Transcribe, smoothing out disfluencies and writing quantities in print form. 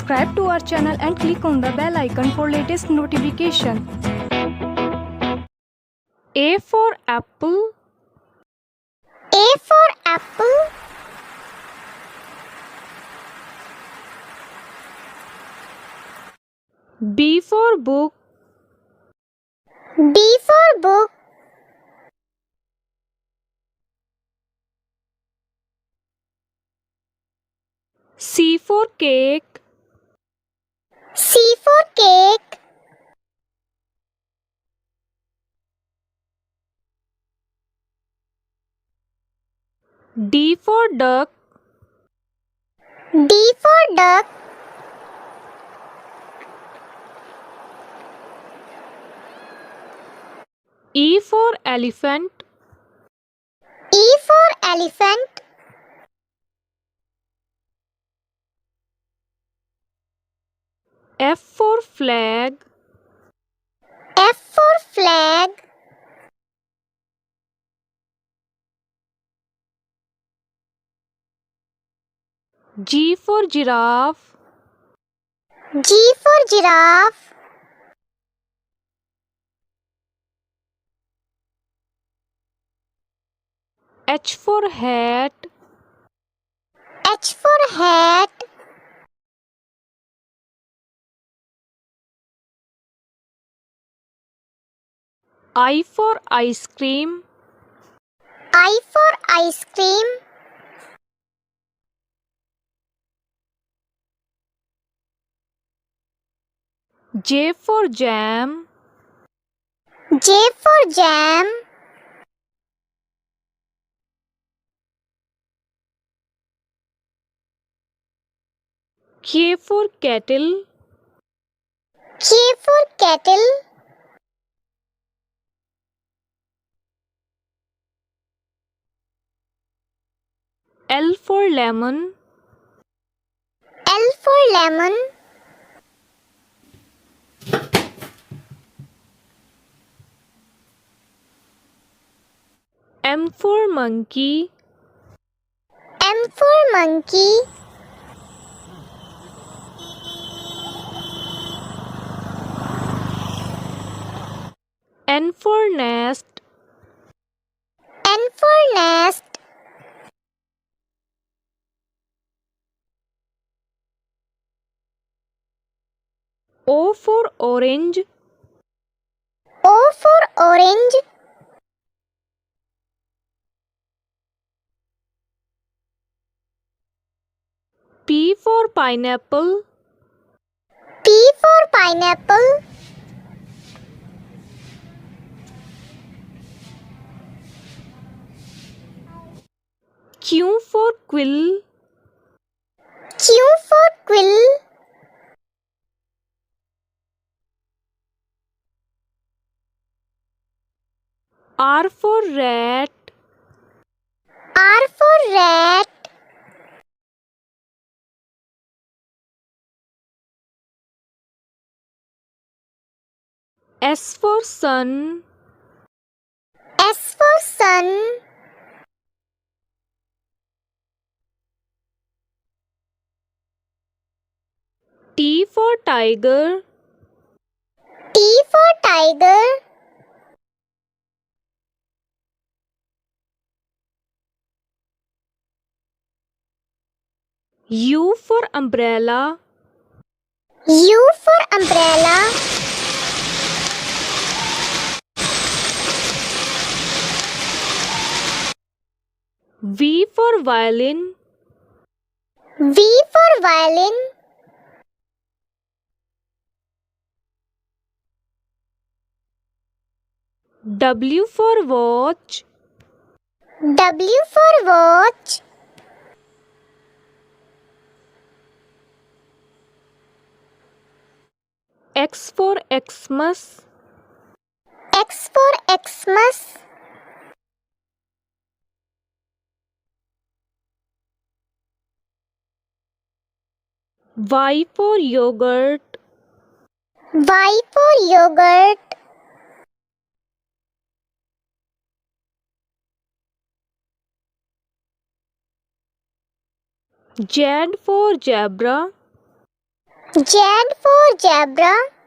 subscribe to our channel and click on the bell icon for latest notification. A for apple. A for apple. B for book. B for book. C for cake. C for cake. D for duck. D for duck. E for elephant. E for elephant. F for flag. F for flag. G for giraffe. G for giraffe. H for hat. H for hat. I for ice cream. I for ice cream. J for jam. J for jam. K for kettle. K for kettle. L for lemon. L for lemon. M for monkey. M for monkey. N for nest. N for nest. O for orange. O for orange. P for pineapple. P for pineapple. Q for quill. Q for quill. R for rat. R for rat. S for sun. S for sun. T for tiger. T for tiger. U for umbrella. U for umbrella. V for violin. V for violin. W for watch. W for watch. X for Xmas. X for Xmas. Y for yogurt. Y for yogurt. Z for zebra. Z for zebra.